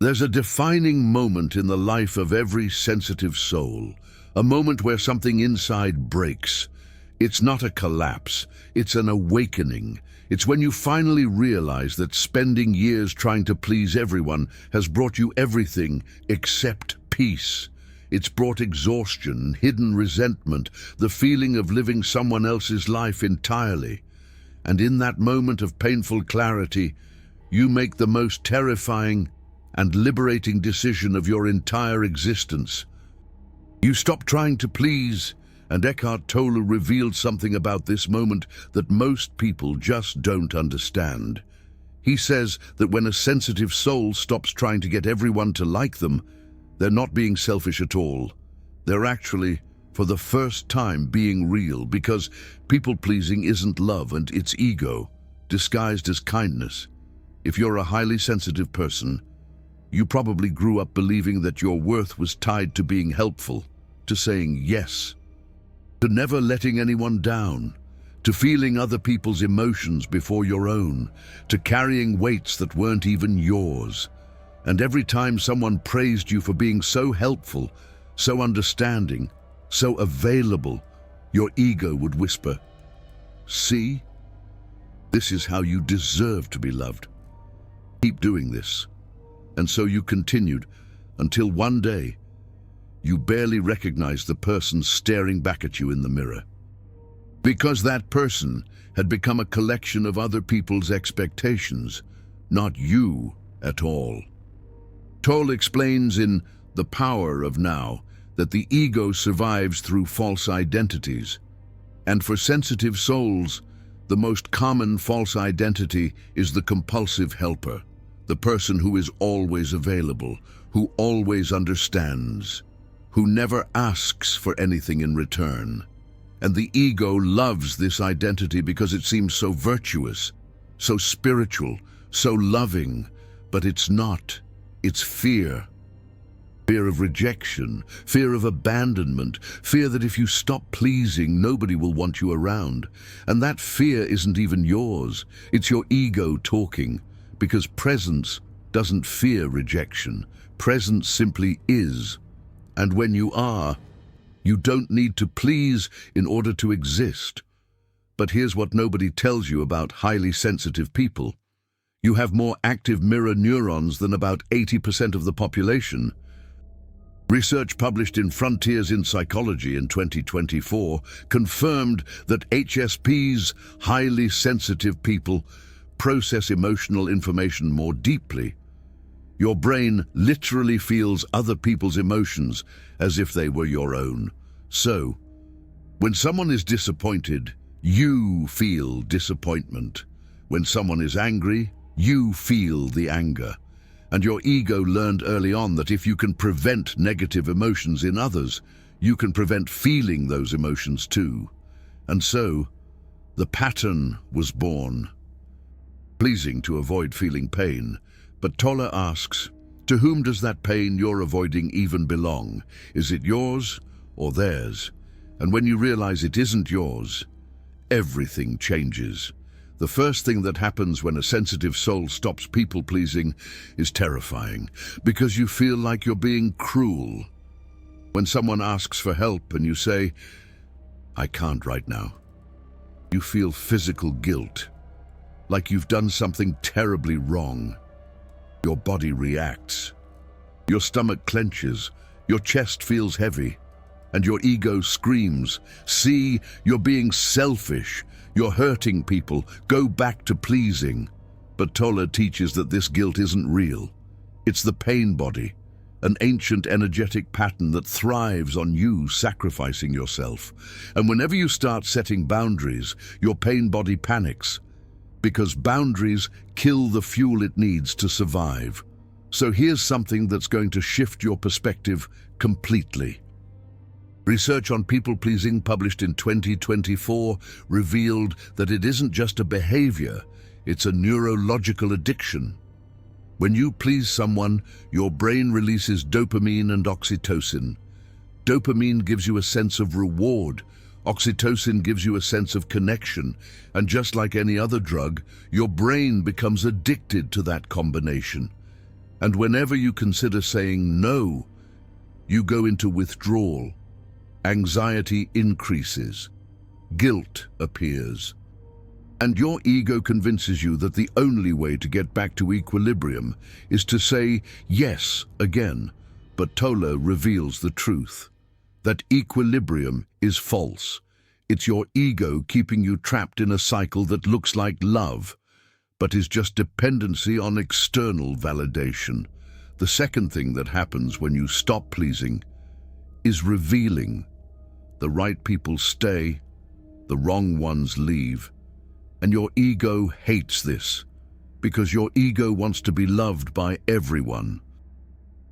There's a defining moment in the life of every sensitive soul, a moment where something inside breaks. It's not a collapse, it's an awakening. It's when you finally realize that spending years trying to please everyone has brought you everything except peace. It's brought exhaustion, hidden resentment, the feeling of living someone else's life entirely. And in that moment of painful clarity, you make the most terrifying and liberating decision of your entire existence. You stop trying to please, and Eckhart Tolle revealed something about this moment that most people just don't understand. He says that when a sensitive soul stops trying to get everyone to like them, they're not being selfish at all. They're actually, for the first time, being real, because people-pleasing isn't love and it's ego, disguised as kindness. If you're a highly sensitive person, you probably grew up believing that your worth was tied to being helpful, to saying yes, to never letting anyone down, to feeling other people's emotions before your own, to carrying weights that weren't even yours. And every time someone praised you for being so helpful, so understanding, so available, your ego would whisper, "See, this is how you deserve to be loved. Keep doing this." And so you continued, until one day, you barely recognized the person staring back at you in the mirror. Because that person had become a collection of other people's expectations, not you at all. Tolle explains in The Power of Now that the ego survives through false identities. And for sensitive souls, the most common false identity is the compulsive helper, the person who is always available, who always understands, who never asks for anything in return. And the ego loves this identity because it seems so virtuous, so spiritual, so loving, but it's not. It's fear. Fear of rejection, fear of abandonment, fear that if you stop pleasing, nobody will want you around. And that fear isn't even yours. It's your ego talking, because presence doesn't fear rejection. Presence simply is. And when you are, you don't need to please in order to exist. But here's what nobody tells you about highly sensitive people. You have more active mirror neurons than about 80% of the population. Research published in Frontiers in Psychology in 2024 confirmed that HSPs, highly sensitive people, process emotional information more deeply. Your brain literally feels other people's emotions as if they were your own. So, when someone is disappointed, you feel disappointment. When someone is angry, you feel the anger. And your ego learned early on that if you can prevent negative emotions in others, you can prevent feeling those emotions too. And so, the pattern was born. Pleasing to avoid feeling pain, but Tolle asks, to whom does that pain you're avoiding even belong? Is it yours or theirs? And when you realize it isn't yours, everything changes. The first thing that happens when a sensitive soul stops people-pleasing is terrifying, because you feel like you're being cruel. When someone asks for help and you say, "I can't right now," you feel physical guilt, like you've done something terribly wrong. Your body reacts. Your stomach clenches, your chest feels heavy, and your ego screams, "See, you're being selfish. You're hurting people. Go back to pleasing." But Tolle teaches that this guilt isn't real. It's the pain body, an ancient energetic pattern that thrives on you sacrificing yourself. And whenever you start setting boundaries, your pain body panics, because boundaries kill the fuel it needs to survive. So here's something that's going to shift your perspective completely. Research on people-pleasing published in 2024 revealed that it isn't just a behavior, it's a neurological addiction. When you please someone, your brain releases dopamine and oxytocin. Dopamine gives you a sense of reward. Oxytocin gives you a sense of connection. And just like any other drug, your brain becomes addicted to that combination. And whenever you consider saying no, you go into withdrawal. Anxiety increases. Guilt appears. And your ego convinces you that the only way to get back to equilibrium is to say yes again. But Tolle reveals the truth. That equilibrium is false. It's your ego keeping you trapped in a cycle that looks like love, but is just dependency on external validation. The second thing that happens when you stop pleasing is revealing. The right people stay, the wrong ones leave. And your ego hates this, because your ego wants to be loved by everyone.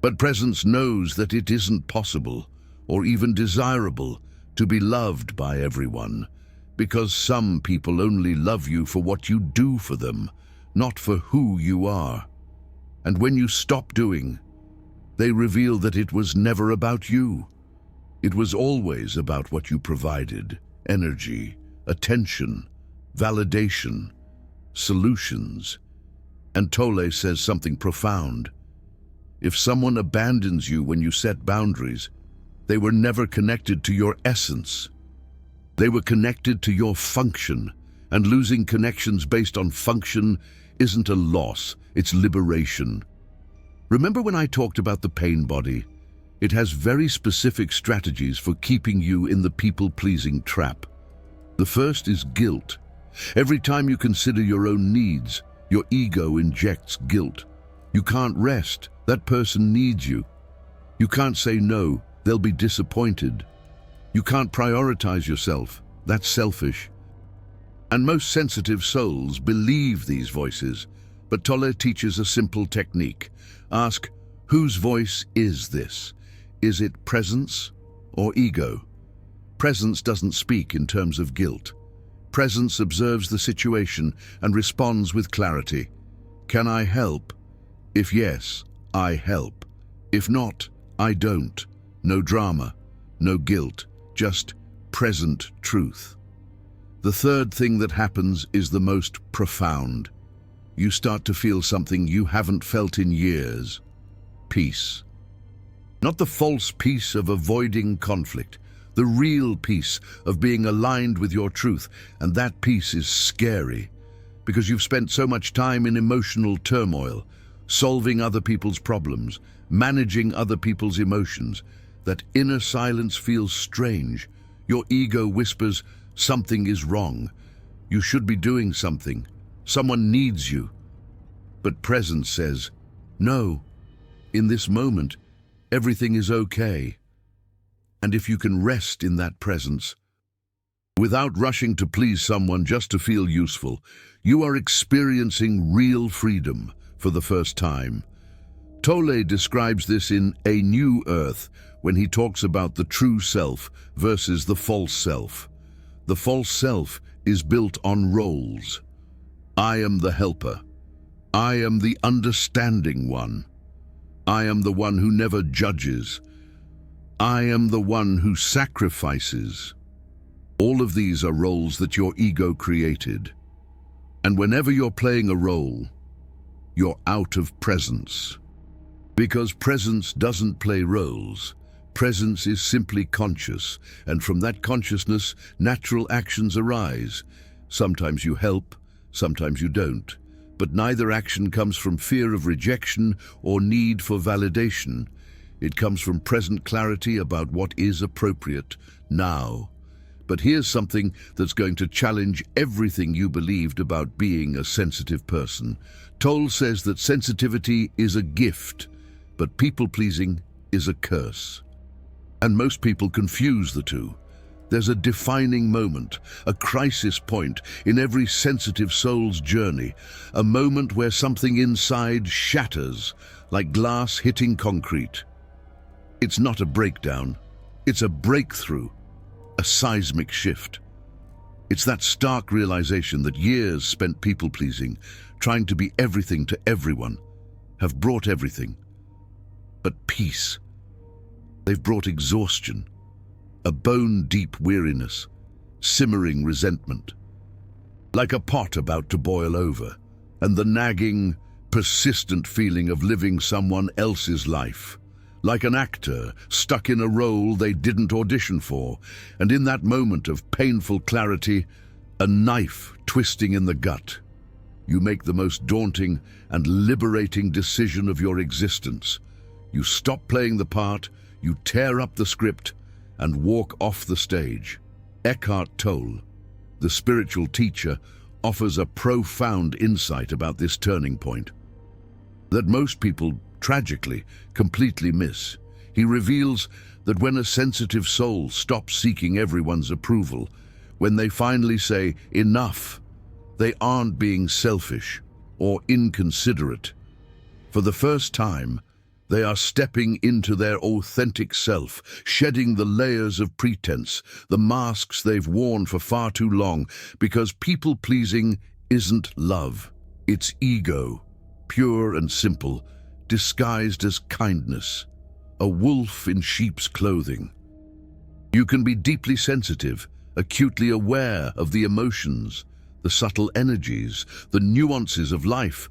But presence knows that it isn't possible, or even desirable, to be loved by everyone, because some people only love you for what you do for them, not for who you are. And when you stop doing, they reveal that it was never about you. It was always about what you provided: energy, attention, validation, solutions. And Tolle says something profound. If someone abandons you when you set boundaries, they were never connected to your essence. They were connected to your function, and losing connections based on function isn't a loss, it's liberation. Remember when I talked about the pain body? It has very specific strategies for keeping you in the people-pleasing trap. The first is guilt. Every time you consider your own needs, your ego injects guilt. You can't rest, that person needs you. You can't say no, they'll be disappointed. You can't prioritize yourself, that's selfish. And most sensitive souls believe these voices, but Tolle teaches a simple technique. Ask, whose voice is this? Is it presence or ego? Presence doesn't speak in terms of guilt. Presence observes the situation and responds with clarity. Can I help? If yes, I help. If not, I don't. No drama, no guilt, just present truth. The third thing that happens is the most profound. You start to feel something you haven't felt in years: peace. Not the false peace of avoiding conflict, the real peace of being aligned with your truth. And that peace is scary, because you've spent so much time in emotional turmoil, solving other people's problems, managing other people's emotions. That inner silence feels strange. Your ego whispers, something is wrong. You should be doing something. Someone needs you. But presence says, no, in this moment, everything is okay. And if you can rest in that presence, without rushing to please someone just to feel useful, you are experiencing real freedom for the first time. Tolle describes this in A New Earth when he talks about the true self versus the false self. The false self is built on roles. I am the helper. I am the understanding one. I am the one who never judges. I am the one who sacrifices. All of these are roles that your ego created. And whenever you're playing a role, you're out of presence. Because presence doesn't play roles. Presence is simply conscious, and from that consciousness, natural actions arise. Sometimes you help, sometimes you don't. But neither action comes from fear of rejection or need for validation. It comes from present clarity about what is appropriate now. But here's something that's going to challenge everything you believed about being a sensitive person. Tolle says that sensitivity is a gift, but people-pleasing is a curse. And most people confuse the two. There's a defining moment, a crisis point in every sensitive soul's journey, a moment where something inside shatters, like glass hitting concrete. It's not a breakdown, it's a breakthrough, a seismic shift. It's that stark realization that years spent people-pleasing, trying to be everything to everyone, have brought everything but peace. They've brought exhaustion, a bone-deep weariness, simmering resentment, like a pot about to boil over, and the nagging, persistent feeling of living someone else's life. Like an actor stuck in a role they didn't audition for, and in that moment of painful clarity, a knife twisting in the gut. You make the most daunting and liberating decision of your existence. You stop playing the part, you tear up the script, and walk off the stage. Eckhart Tolle, the spiritual teacher, offers a profound insight about this turning point that most people, tragically, completely miss. He reveals that when a sensitive soul stops seeking everyone's approval, when they finally say, "Enough," they aren't being selfish or inconsiderate. For the first time, they are stepping into their authentic self, shedding the layers of pretense, the masks they've worn for far too long, because people-pleasing isn't love. It's ego, pure and simple, disguised as kindness, a wolf in sheep's clothing. You can be deeply sensitive, acutely aware of the emotions, the subtle energies, the nuances of life,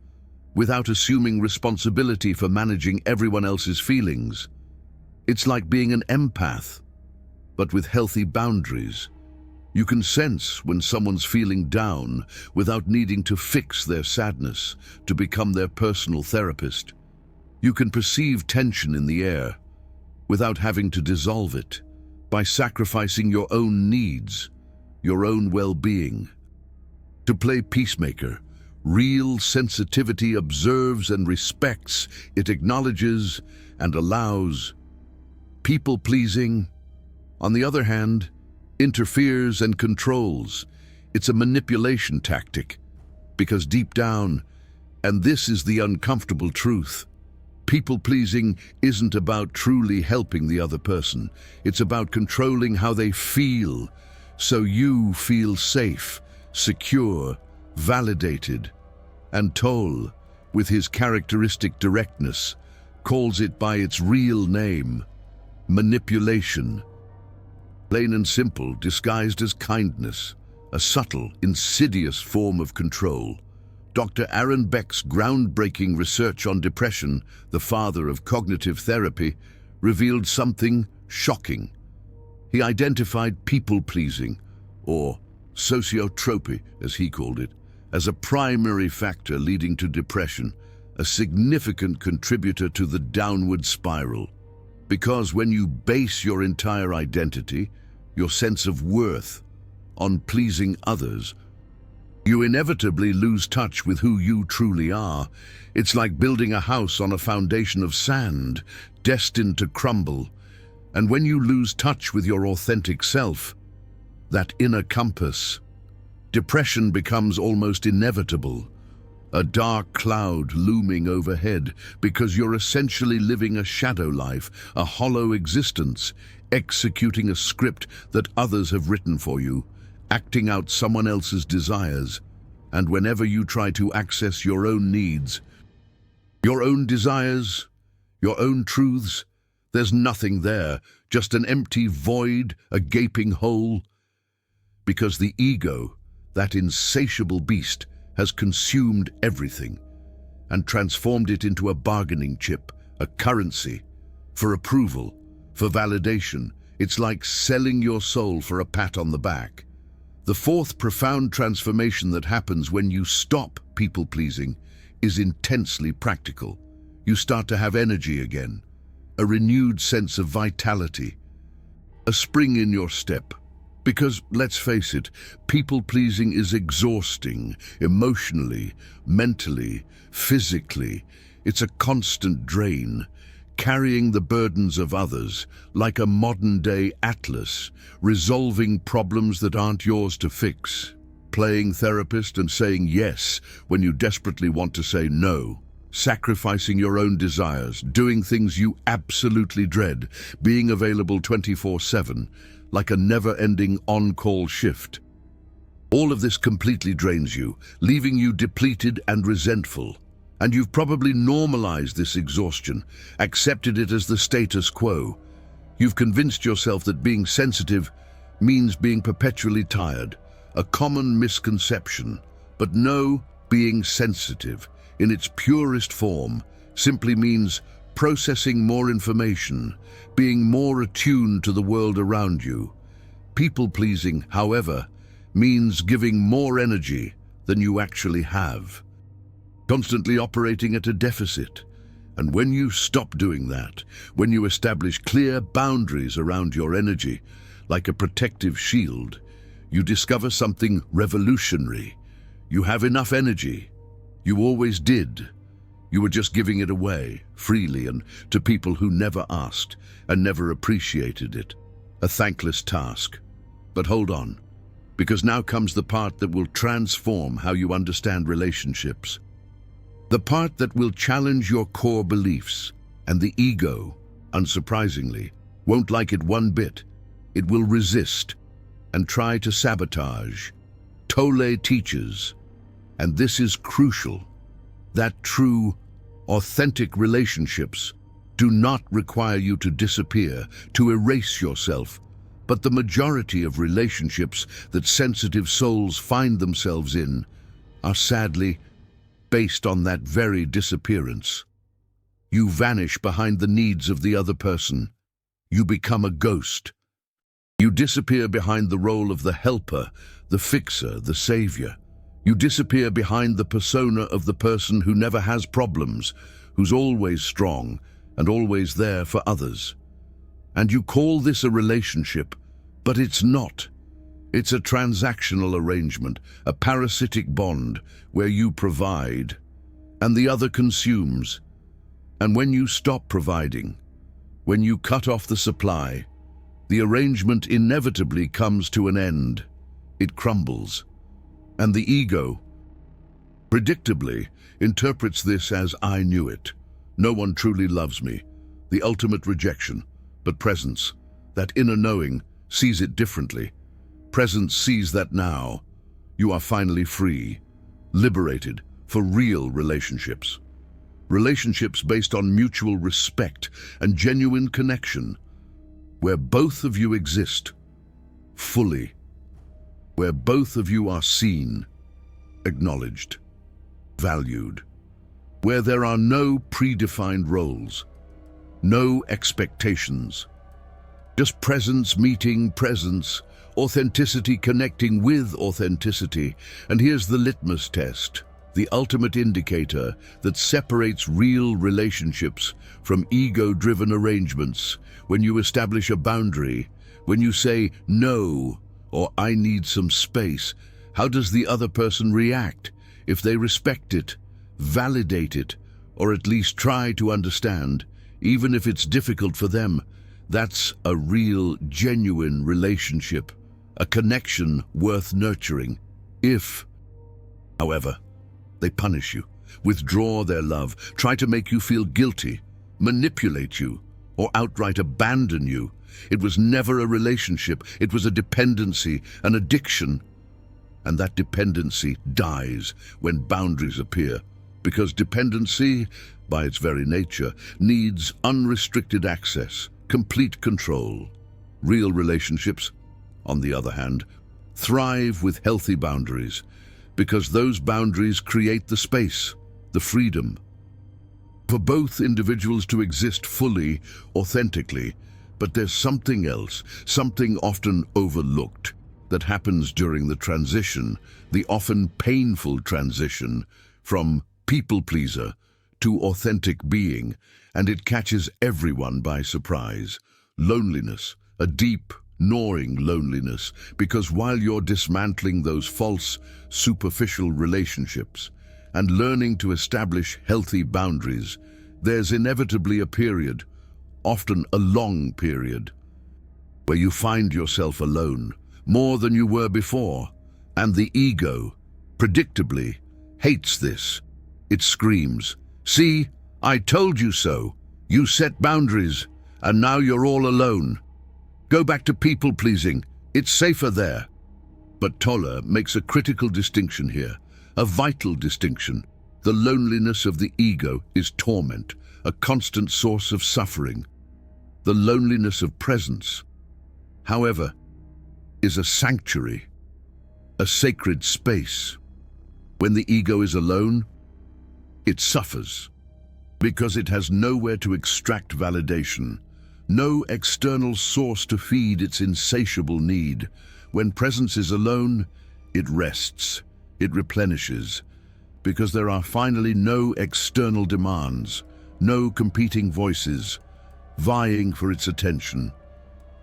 without assuming responsibility for managing everyone else's feelings. It's like being an empath, but with healthy boundaries. You can sense when someone's feeling down without needing to fix their sadness, to become their personal therapist. You can perceive tension in the air without having to dissolve it, by sacrificing your own needs, your own well-being. To play peacemaker, real sensitivity observes and respects, it acknowledges and allows. People-pleasing, on the other hand, interferes and controls. It's a manipulation tactic, because deep down, and this is the uncomfortable truth, people-pleasing isn't about truly helping the other person. It's about controlling how they feel, so you feel safe, secure, validated. And Tolle, with his characteristic directness, calls it by its real name: manipulation. Plain and simple, disguised as kindness, a subtle, insidious form of control. Dr. Aaron Beck's groundbreaking research on depression, the father of cognitive therapy, revealed something shocking. He identified people-pleasing, or sociotropy, as he called it, as a primary factor leading to depression, a significant contributor to the downward spiral. Because when you base your entire identity, your sense of worth, on pleasing others, you inevitably lose touch with who you truly are. It's like building a house on a foundation of sand, destined to crumble. And when you lose touch with your authentic self, that inner compass, depression becomes almost inevitable, a dark cloud looming overhead, because you're essentially living a shadow life, a hollow existence, executing a script that others have written for you, acting out someone else's desires. And whenever you try to access your own needs, your own desires, your own truths, there's nothing there, just an empty void, a gaping hole. Because the ego, that insatiable beast, has consumed everything and transformed it into a bargaining chip, a currency, for approval, for validation. It's like selling your soul for a pat on the back. The fourth profound transformation that happens when you stop people-pleasing is intensely practical. You start to have energy again, a renewed sense of vitality, a spring in your step. Because, let's face it, people-pleasing is exhausting, emotionally, mentally, physically. It's a constant drain, carrying the burdens of others, like a modern-day atlas, resolving problems that aren't yours to fix, playing therapist and saying yes when you desperately want to say no, sacrificing your own desires, doing things you absolutely dread, being available 24/7, like a never-ending on-call shift. All of this completely drains you, leaving you depleted and resentful. And you've probably normalized this exhaustion, accepted it as the status quo. You've convinced yourself that being sensitive means being perpetually tired, a common misconception. But no, being sensitive in its purest form, simply means processing more information, being more attuned to the world around you. People-pleasing, however, means giving more energy than you actually have, constantly operating at a deficit. And when you stop doing that, when you establish clear boundaries around your energy, like a protective shield, you discover something revolutionary. You have enough energy. You always did. You were just giving it away, freely, and to people who never asked and never appreciated it. A thankless task. But hold on, because now comes the part that will transform how you understand relationships. The part that will challenge your core beliefs, and the ego, unsurprisingly, won't like it one bit. It will resist and try to sabotage. Tolle teaches, and this is crucial, that true, authentic relationships do not require you to disappear, to erase yourself, but the majority of relationships that sensitive souls find themselves in are sadly based on that very disappearance. You vanish behind the needs of the other person. You become a ghost. You disappear behind the role of the helper, the fixer, the savior. You disappear behind the persona of the person who never has problems, who's always strong and always there for others. And you call this a relationship, but it's not. It's a transactional arrangement, a parasitic bond where you provide and the other consumes. And when you stop providing, when you cut off the supply, the arrangement inevitably comes to an end. It crumbles. And the ego, predictably, interprets this as "I knew it. No one truly loves me." The ultimate rejection. But presence, that inner knowing, sees it differently. Presence sees that now you are finally free, liberated for real relationships. Relationships based on mutual respect and genuine connection, where both of you exist fully, where both of you are seen, acknowledged, valued, where there are no predefined roles, no expectations, just presence meeting presence, authenticity connecting with authenticity. And here's the litmus test, the ultimate indicator that separates real relationships from ego-driven arrangements. When you establish a boundary, when you say no or "I need some space," how does the other person react? If they respect it, validate it, or at least try to understand, even if it's difficult for them, that's a real, genuine relationship, a connection worth nurturing. If, however, they punish you, withdraw their love, try to make you feel guilty, manipulate you, or outright abandon you, it was never a relationship. It was a dependency, an addiction. And that dependency dies when boundaries appear, because dependency, by its very nature, needs unrestricted access, complete control. Real relationships, on the other hand, thrive with healthy boundaries, because those boundaries create the space, the freedom, for both individuals to exist fully, authentically. But there's something else, something often overlooked, that happens during the transition, the often painful transition from people-pleaser to authentic being, and it catches everyone by surprise. Loneliness, a deep, gnawing loneliness, because while you're dismantling those false, superficial relationships and learning to establish healthy boundaries, there's inevitably a period, often a long period, where you find yourself alone, more than you were before, and the ego, predictably, hates this. It screams, "See, I told you so. You set boundaries, and now you're all alone. Go back to people-pleasing. It's safer there." But Tolle makes a critical distinction here, a vital distinction. The loneliness of the ego is torment, a constant source of suffering. The loneliness of presence, however, is a sanctuary, a sacred space. When the ego is alone, It suffers because it has nowhere to extract validation, no external source to feed its insatiable need. When presence is alone, it rests, it replenishes, because there are finally no external demands, no competing voices, vying for its attention.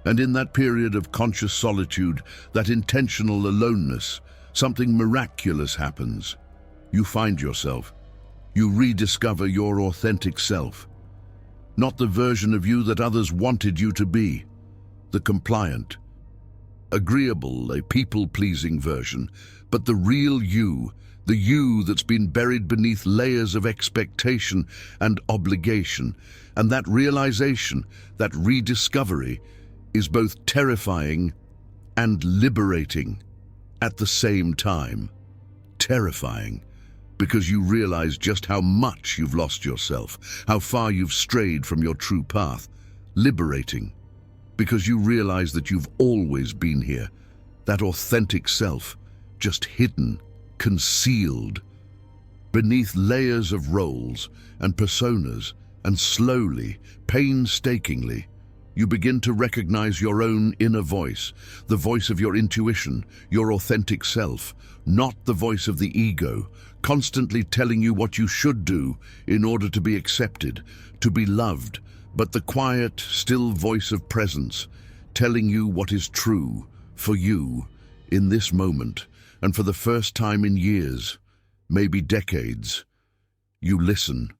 And in that period of conscious solitude, that intentional aloneness, something miraculous happens. You find yourself. You rediscover your authentic self. Not the version of you that others wanted you to be, the compliant, agreeable, a people-pleasing version, but the real you, the you that's been buried beneath layers of expectation and obligation. And that realization, that rediscovery, is both terrifying and liberating at the same time. Terrifying, because you realize just how much you've lost yourself, how far you've strayed from your true path. Liberating, because you realize that you've always been here, that authentic self, just hidden, concealed, beneath layers of roles and personas, and slowly, painstakingly, you begin to recognize your own inner voice, the voice of your intuition, your authentic self, not the voice of the ego, constantly telling you what you should do in order to be accepted, to be loved, but the quiet, still voice of presence, telling you what is true for you in this moment, and for the first time in years, maybe decades. You listen,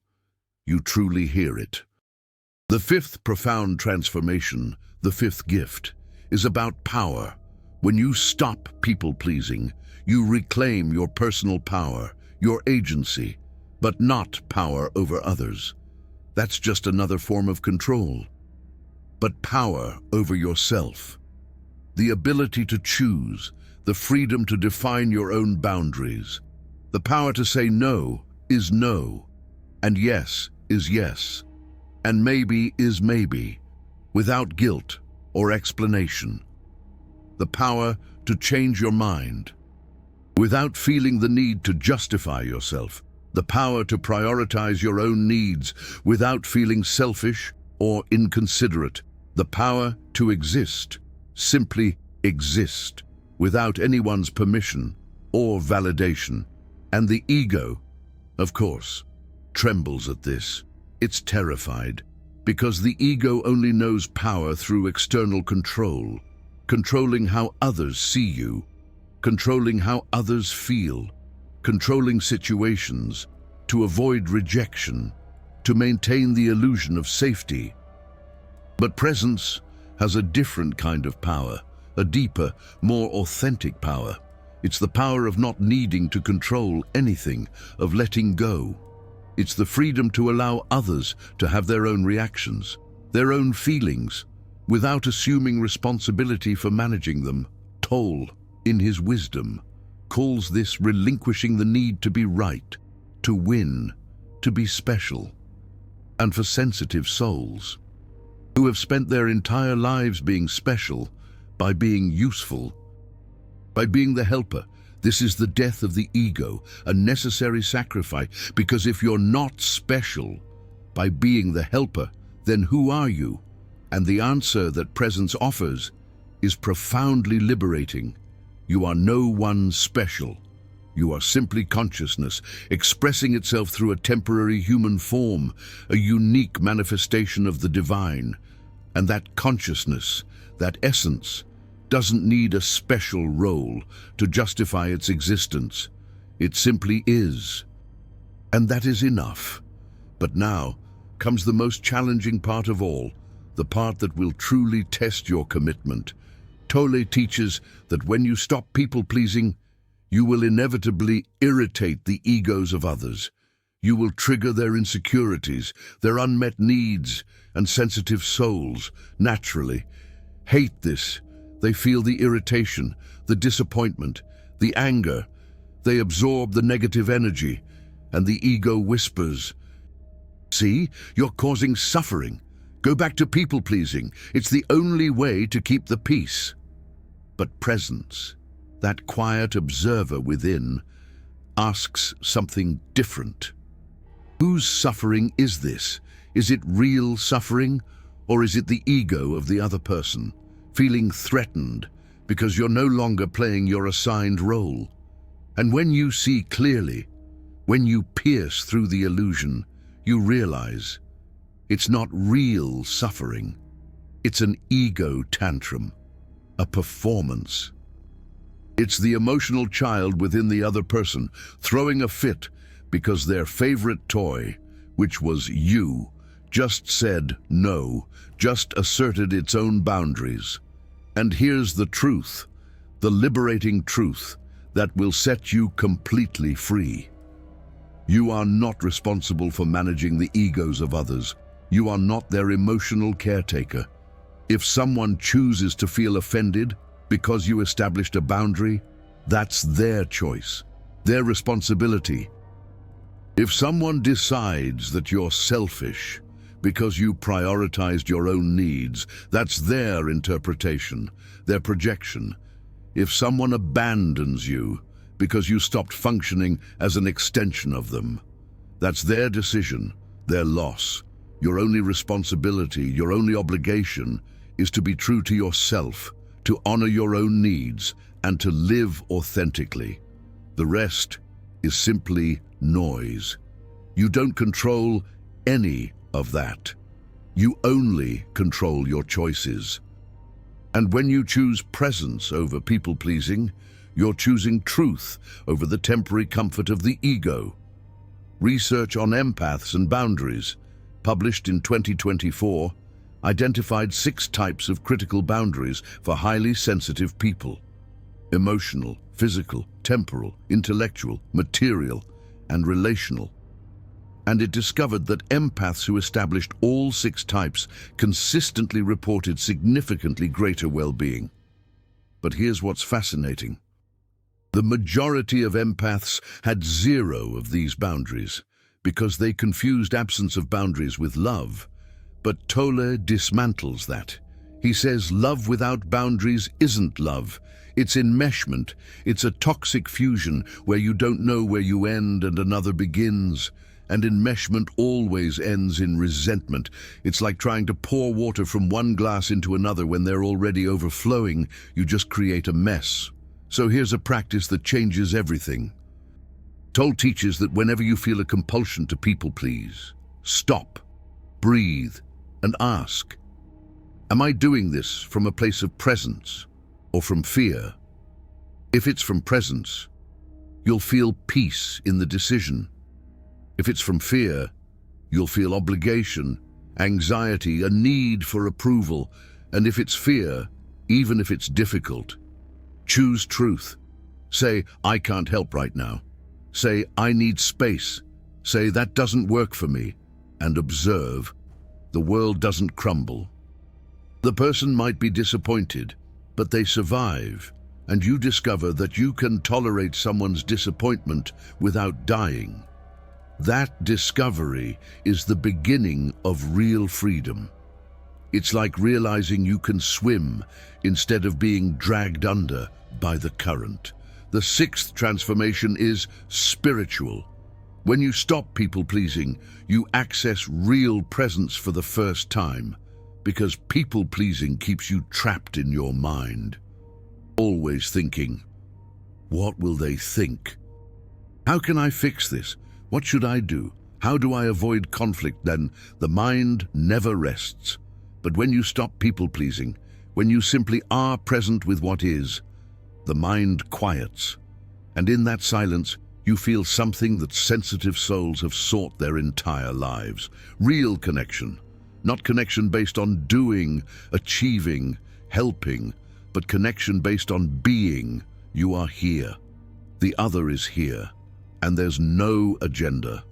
you truly hear it. The fifth profound transformation, the fifth gift, is about power. When you stop people-pleasing, you reclaim your personal power, your agency, but not power over others. That's just another form of control. But power over yourself. The ability to choose, the freedom to define your own boundaries. The power to say no is no, and yes is yes, and maybe is maybe, without guilt or explanation. The power to change your mind, without feeling the need to justify yourself. The power to prioritize your own needs without feeling selfish or inconsiderate. The power to exist, simply exist, without anyone's permission or validation. And the ego, of course, trembles at this. It's terrified, because the ego only knows power through external control, controlling how others see you, controlling how others feel, controlling situations, to avoid rejection, to maintain the illusion of safety. But presence has a different kind of power, a deeper, more authentic power. It's the power of not needing to control anything, of letting go. It's the freedom to allow others to have their own reactions, their own feelings, without assuming responsibility for managing them. Tolle, in his wisdom, calls this relinquishing the need to be right, to win, to be special. And for sensitive souls, who have spent their entire lives being special, by being useful, by being the helper, this is the death of the ego, a necessary sacrifice, because if you're not special by being the helper, then who are you? And the answer that presence offers is profoundly liberating. You are no one special. You are simply consciousness, expressing itself through a temporary human form, a unique manifestation of the divine. And that consciousness, that essence, doesn't need a special role to justify its existence. It simply is. And that is enough. But now comes the most challenging part of all, the part that will truly test your commitment. Tolle teaches that when you stop people-pleasing, you will inevitably irritate the egos of others. You will trigger their insecurities, their unmet needs, and sensitive souls, naturally, hate this. They feel the irritation, the disappointment, the anger. They absorb the negative energy, and the ego whispers, "See, you're causing suffering. Go back to people-pleasing. It's the only way to keep the peace." But presence, that quiet observer within, asks something different. Whose suffering is this? Is it real suffering, or is it the ego of the other person, feeling threatened because you're no longer playing your assigned role? And when you see clearly, when you pierce through the illusion, you realize it's not real suffering. It's an ego tantrum, a performance. It's the emotional child within the other person throwing a fit because their favorite toy, which was you, just said no, just asserted its own boundaries. And here's the truth, the liberating truth that will set you completely free. You are not responsible for managing the egos of others. You are not their emotional caretaker. If someone chooses to feel offended because you established a boundary, that's their choice, their responsibility. If someone decides that you're selfish because you prioritized your own needs, that's their interpretation, their projection. If someone abandons you because you stopped functioning as an extension of them, that's their decision, their loss. Your only responsibility, your only obligation is to be true to yourself, to honor your own needs, and to live authentically. The rest is simply noise. You don't control any of that. You only control your choices. And when you choose presence over people-pleasing, you're choosing truth over the temporary comfort of the ego. Research on empaths and boundaries, published in 2024, identified 6 types of critical boundaries for highly sensitive people: emotional, physical, temporal, intellectual, material, and relational. And it discovered that empaths who established all 6 types consistently reported significantly greater well-being. But here's what's fascinating. The majority of empaths had 0 of these boundaries because they confused absence of boundaries with love. But Tolle dismantles that. He says love without boundaries isn't love. It's enmeshment. It's a toxic fusion where you don't know where you end and another begins. And enmeshment always ends in resentment. It's like trying to pour water from one glass into another when they're already overflowing. You just create a mess. So here's a practice that changes everything. Tolle teaches that whenever you feel a compulsion to people please, stop, breathe, and ask, am I doing this from a place of presence or from fear? If it's from presence, you'll feel peace in the decision. If it's from fear, you'll feel obligation, anxiety, a need for approval. And if it's fear, even if it's difficult, choose truth. Say, I can't help right now. Say, I need space. Say, that doesn't work for me. And observe. The world doesn't crumble. The person might be disappointed, but they survive, and you discover that you can tolerate someone's disappointment without dying. That discovery is the beginning of real freedom. It's like realizing you can swim instead of being dragged under by the current. The 6th transformation is spiritual. When you stop people-pleasing, you access real presence for the first time, because people-pleasing keeps you trapped in your mind. Always thinking, what will they think? How can I fix this? What should I do? How do I avoid conflict? Then the mind never rests. But when you stop people-pleasing, when you simply are present with what is, the mind quiets. And in that silence, you feel something that sensitive souls have sought their entire lives. Real connection. Not connection based on doing, achieving, helping, but connection based on being. You are here. The other is here. And there's no agenda.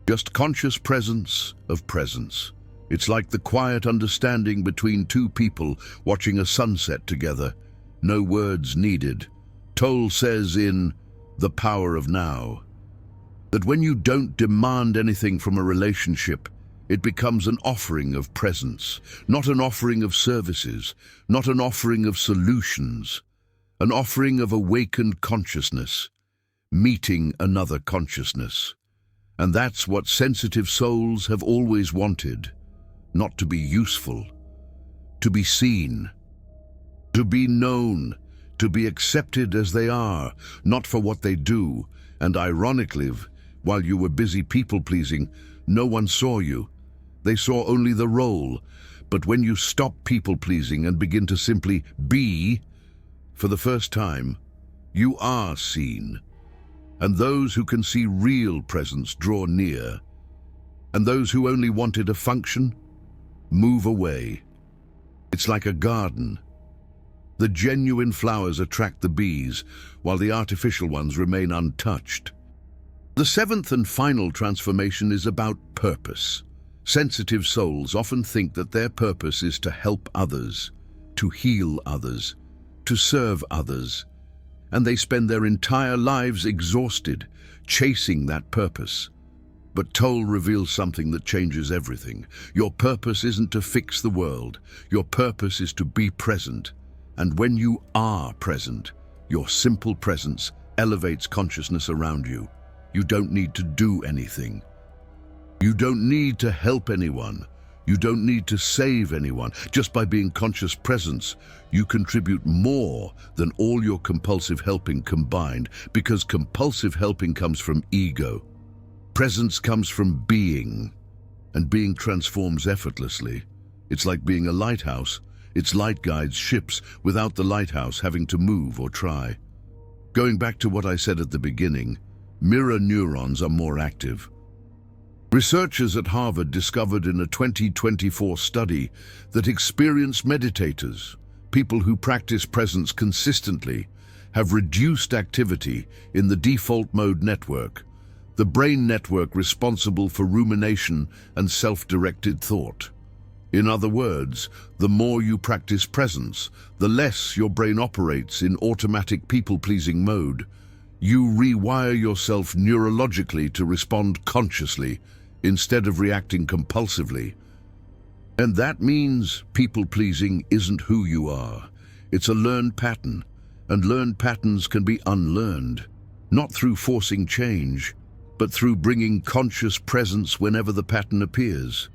Just conscious presence of presence. It's like the quiet understanding between 2 people watching a sunset together. No words needed. Tolle says in The Power of Now that when you don't demand anything from a relationship, it becomes an offering of presence, not an offering of services, not an offering of solutions, an offering of awakened consciousness, meeting another consciousness. And that's what sensitive souls have always wanted. Not to be useful, to be seen, to be known, to be accepted as they are, not for what they do. And ironically, while you were busy people-pleasing, no one saw you. They saw only the role. But when you stop people-pleasing and begin to simply be, for the first time, you are seen. And those who can see real presence draw near. And those who only wanted a function move away. It's like a garden. The genuine flowers attract the bees, while the artificial ones remain untouched. The seventh and final transformation is about purpose. Sensitive souls often think that their purpose is to help others, to heal others, to serve others, and they spend their entire lives exhausted, chasing that purpose. But Tolle reveals something that changes everything. Your purpose isn't to fix the world. Your purpose is to be present. And when you are present, your simple presence elevates consciousness around you. You don't need to do anything. You don't need to help anyone. You don't need to save anyone. Just by being conscious presence, you contribute more than all your compulsive helping combined, because compulsive helping comes from ego. Presence comes from being, and being transforms effortlessly. It's like being a lighthouse. Its light guides ships without the lighthouse having to move or try. Going back to what I said at the beginning, mirror neurons are more active. Researchers at Harvard discovered in a 2024 study that experienced meditators, people who practice presence consistently, have reduced activity in the default mode network, the brain network responsible for rumination and self-directed thought. In other words, the more you practice presence, the less your brain operates in automatic people-pleasing mode. You rewire yourself neurologically to respond consciously instead of reacting compulsively. And that means people-pleasing isn't who you are. It's a learned pattern, and learned patterns can be unlearned, not through forcing change, but through bringing conscious presence whenever the pattern appears.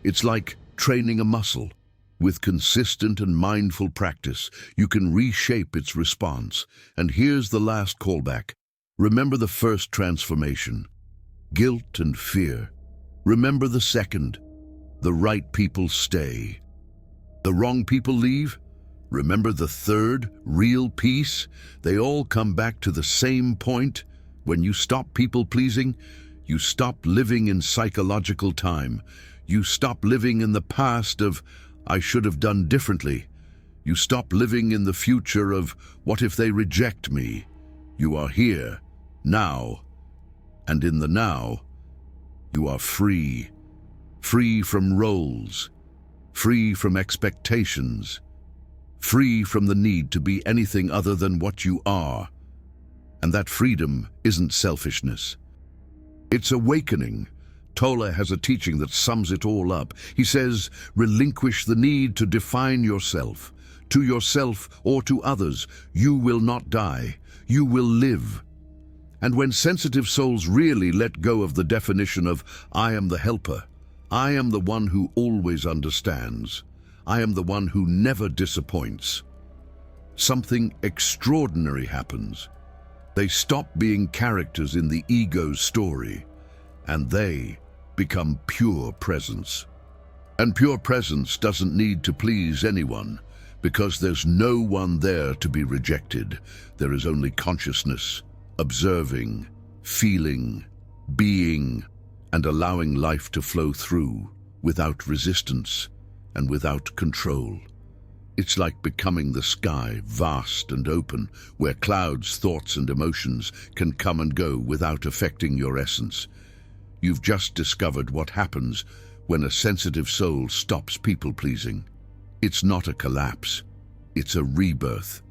It's like training a muscle. With consistent and mindful practice, you can reshape its response. And here's the last callback. Remember the first transformation, guilt and fear. Remember the second, the right people stay. The wrong people leave. Remember the third, real peace. They all come back to the same point. When you stop people-pleasing, you stop living in psychological time. You stop living in the past of, I should have done differently. You stop living in the future of, what if they reject me? You are here, now, and in the now, you are free. Free from roles, free from expectations, free from the need to be anything other than what you are. And that freedom isn't selfishness. It's awakening. Tolle has a teaching that sums it all up. He says, relinquish the need to define yourself. To yourself or to others, you will not die. You will live. And when sensitive souls really let go of the definition of, I am the helper, I am the one who always understands, I am the one who never disappoints, something extraordinary happens. They stop being characters in the ego's story, and they become pure presence. And pure presence doesn't need to please anyone, because there's no one there to be rejected. There is only consciousness, observing, feeling, being, and allowing life to flow through without resistance and without control. It's like becoming the sky, vast and open, where clouds, thoughts, and emotions can come and go without affecting your essence. You've just discovered what happens when a sensitive soul stops people-pleasing. It's not a collapse, it's a rebirth.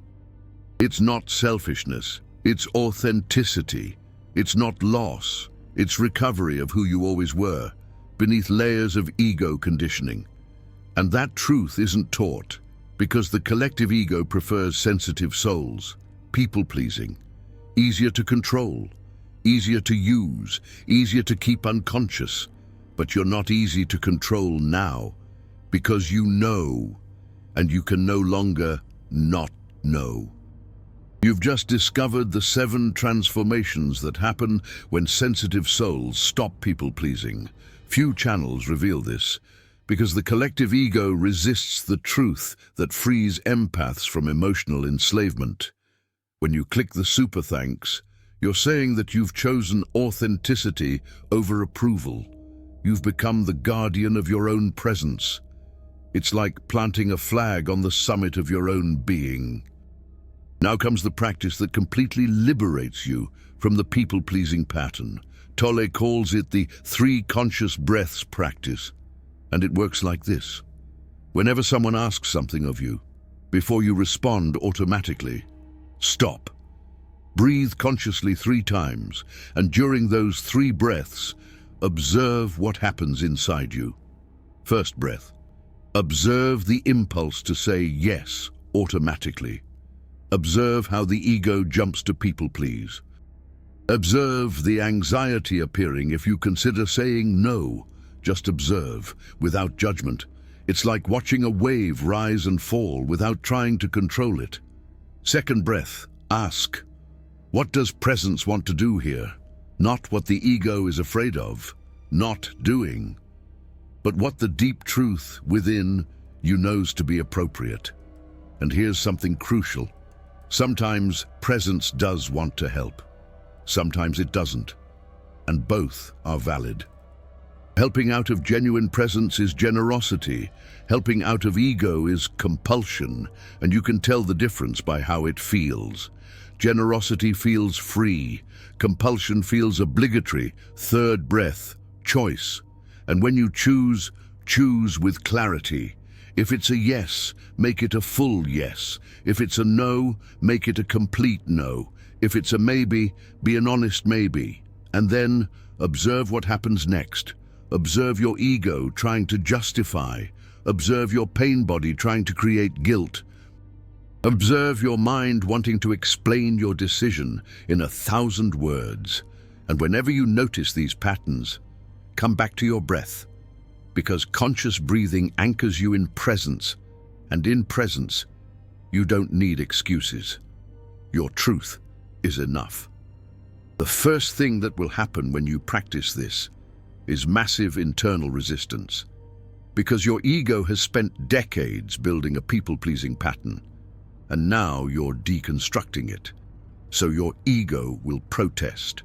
It's not selfishness, it's authenticity. It's not loss, it's recovery of who you always were, beneath layers of ego conditioning. And that truth isn't taught, because the collective ego prefers sensitive souls, people-pleasing, easier to control, easier to use, easier to keep unconscious. But you're not easy to control now, because you know, and you can no longer not know. You've just discovered the 7 transformations that happen when sensitive souls stop people-pleasing. Few channels reveal this, because the collective ego resists the truth that frees empaths from emotional enslavement. When you click the super thanks, you're saying that you've chosen authenticity over approval. You've become the guardian of your own presence. It's like planting a flag on the summit of your own being. Now comes the practice that completely liberates you from the people-pleasing pattern. Tolle calls it the 3 conscious breaths practice, and it works like this. Whenever someone asks something of you, before you respond automatically, stop. Breathe consciously 3 times, and during those 3 breaths, observe what happens inside you. First breath. Observe the impulse to say yes automatically. Observe how the ego jumps to people please. Observe the anxiety appearing if you consider saying no. Just observe, without judgment. It's like watching a wave rise and fall without trying to control it. Second breath. Ask, what does presence want to do here? Not what the ego is afraid of, not doing, but what the deep truth within you knows to be appropriate. And here's something crucial. Sometimes presence does want to help. Sometimes it doesn't. And both are valid. Helping out of genuine presence is generosity. Helping out of ego is compulsion, and you can tell the difference by how it feels. Generosity feels free. Compulsion feels obligatory. Third breath, choice. And when you choose, choose with clarity. If it's a yes, make it a full yes. If it's a no, make it a complete no. If it's a maybe, be an honest maybe. And then observe what happens next. Observe your ego trying to justify. Observe your pain body trying to create guilt. Observe your mind wanting to explain your decision in 1,000 words. And whenever you notice these patterns, come back to your breath, because conscious breathing anchors you in presence, and in presence, you don't need excuses. Your truth is enough. The first thing that will happen when you practice this is massive internal resistance, because your ego has spent decades building a people-pleasing pattern, and now you're deconstructing it. So your ego will protest.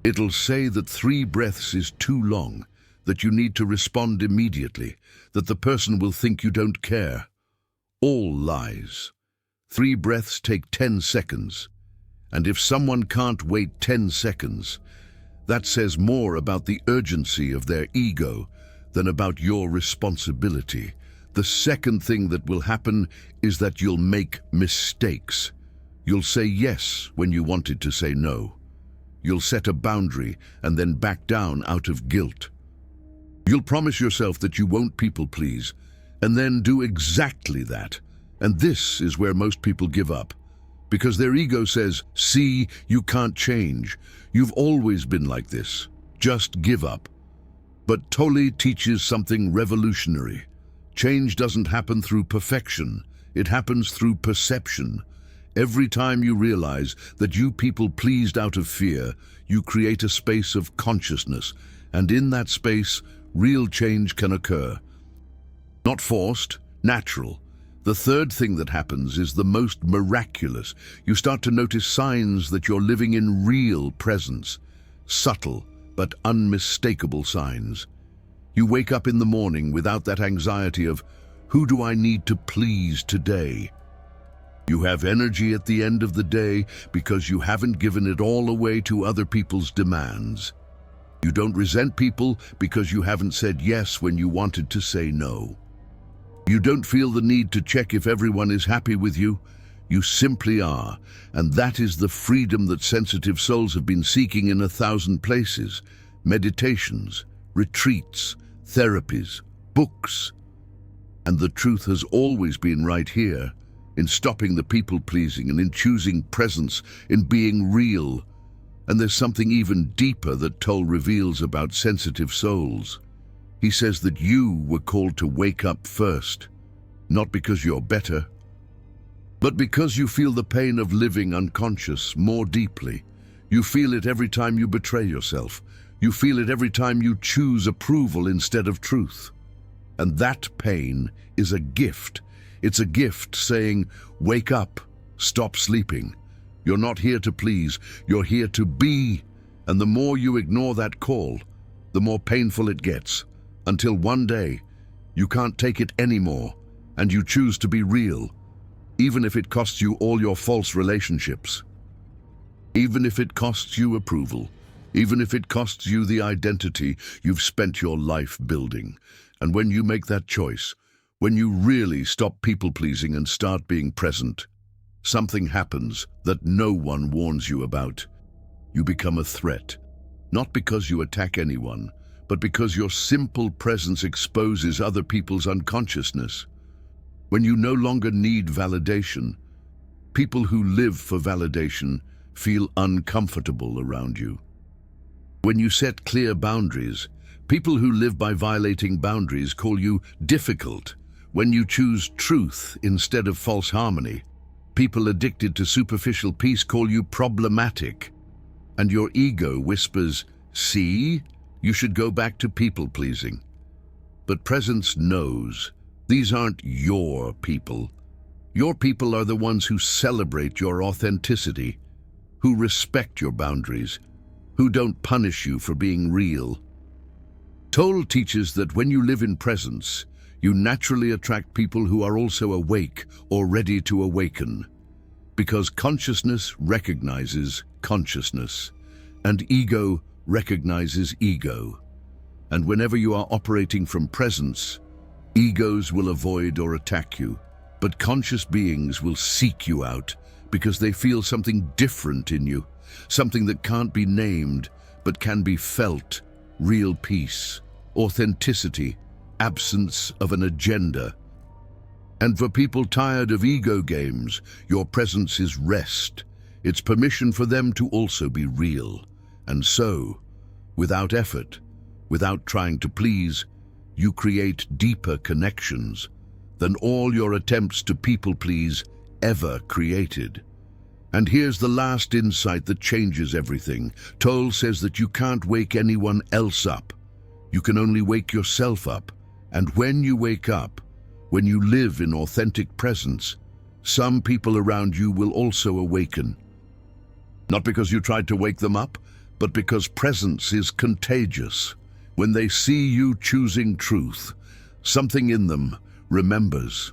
It'll say that 3 breaths is too long, that you need to respond immediately, that the person will think you don't care. All lies. 3 breaths take 10 seconds. And if someone can't wait 10 seconds, that says more about the urgency of their ego than about your responsibility. The second thing that will happen is that you'll make mistakes. You'll say yes when you wanted to say no. You'll set a boundary and then back down out of guilt. You'll promise yourself that you won't people please, and then do exactly that. And this is where most people give up, because their ego says, see, you can't change. You've always been like this. Just give up. But Tolle teaches something revolutionary. Change doesn't happen through perfection. It happens through perception. Every time you realize that you people pleased out of fear, you create a space of consciousness, and in that space, real change can occur. Not forced, natural. The third thing that happens is the most miraculous. You start to notice signs that you're living in real presence. Subtle but unmistakable signs. You wake up in the morning without that anxiety of, who do I need to please today? You have energy at the end of the day because you haven't given it all away to other people's demands. You don't resent people because you haven't said yes when you wanted to say no. You don't feel the need to check if everyone is happy with you. You simply are, and that is the freedom that sensitive souls have been seeking in 1,000 places. Meditations, retreats, therapies, books. And the truth has always been right here, in stopping the people-pleasing and in choosing presence, in being real. And there's something even deeper that Tolle reveals about sensitive souls. He says that you were called to wake up first, not because you're better, but because you feel the pain of living unconscious more deeply. You feel it every time you betray yourself. You feel it every time you choose approval instead of truth. And that pain is a gift. It's a gift saying, wake up, stop sleeping. You're not here to please, you're here to be. And the more you ignore that call, the more painful it gets, until one day you can't take it anymore and you choose to be real, even if it costs you all your false relationships. Even if it costs you approval, even if it costs you the identity you've spent your life building. And when you make that choice, when you really stop people-pleasing and start being present, something happens that no one warns you about. You become a threat, not because you attack anyone, but because your simple presence exposes other people's unconsciousness. When you no longer need validation, people who live for validation feel uncomfortable around you. When you set clear boundaries, people who live by violating boundaries call you difficult. When you choose truth instead of false harmony, people addicted to superficial peace call you problematic. And your ego whispers, see, you should go back to people-pleasing. But presence knows these aren't your people. Your people are the ones who celebrate your authenticity, who respect your boundaries, who don't punish you for being real. Tolle teaches that when you live in presence, you naturally attract people who are also awake or ready to awaken, because consciousness recognizes consciousness, and ego recognizes ego. And whenever you are operating from presence, egos will avoid or attack you, but conscious beings will seek you out because they feel something different in you, something that can't be named but can be felt: real peace, authenticity, absence of an agenda. And for people tired of ego games, your presence is rest. It's permission for them to also be real. And so, without effort, without trying to please, you create deeper connections than all your attempts to people-please ever created. And here's the last insight that changes everything. Tolle says that you can't wake anyone else up. You can only wake yourself up. And when you wake up, when you live in authentic presence, some people around you will also awaken. Not because you tried to wake them up, but because presence is contagious. When they see you choosing truth, something in them remembers,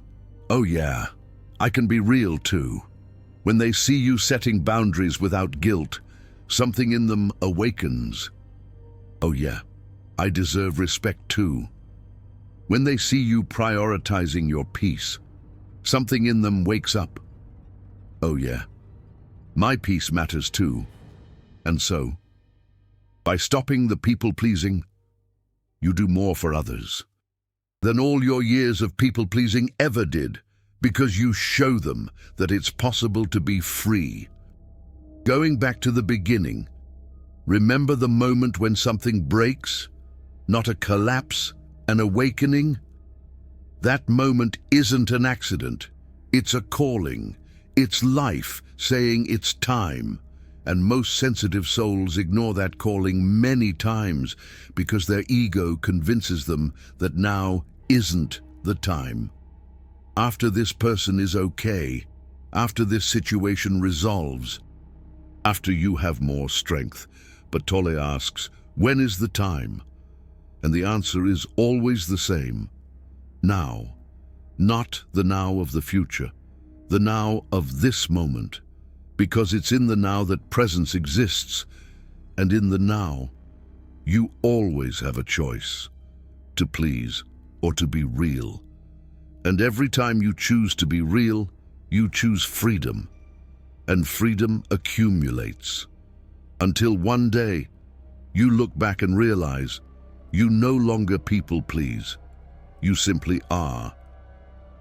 oh yeah, I can be real too. When they see you setting boundaries without guilt, something in them awakens, oh yeah, I deserve respect too. When they see you prioritizing your peace, something in them wakes up, oh yeah, my peace matters too. And so, by stopping the people-pleasing, you do more for others than all your years of people-pleasing ever did, because you show them that it's possible to be free. Going back to the beginning, remember the moment when something breaks, not a collapse, an awakening? That moment isn't an accident. It's a calling. It's life saying it's time. And most sensitive souls ignore that calling many times because their ego convinces them that now isn't the time. After this person is okay, after this situation resolves, after you have more strength. But Tolle asks, when is the time? And the answer is always the same. Now. Not the now of the future, the now of this moment. Because it's in the now that presence exists, and in the now, you always have a choice, to please or to be real. And every time you choose to be real, you choose freedom, and freedom accumulates. Until one day, you look back and realize you no longer people please, you simply are.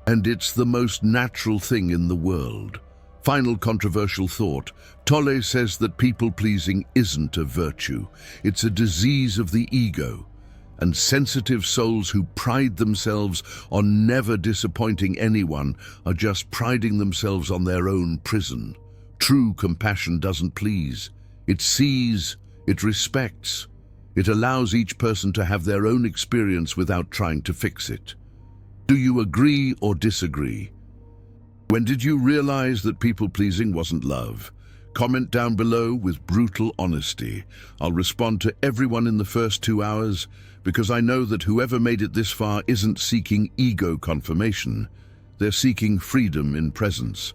And it's the most natural thing in the world. Final controversial thought. Tolle says that people-pleasing isn't a virtue. It's a disease of the ego. And sensitive souls who pride themselves on never disappointing anyone are just priding themselves on their own prison. True compassion doesn't please. It sees, it respects. It allows each person to have their own experience without trying to fix it. Do you agree or disagree? When did you realize that people-pleasing wasn't love? Comment down below with brutal honesty. I'll respond to everyone in the first 2 hours because I know that whoever made it this far isn't seeking ego confirmation. They're seeking freedom in presence.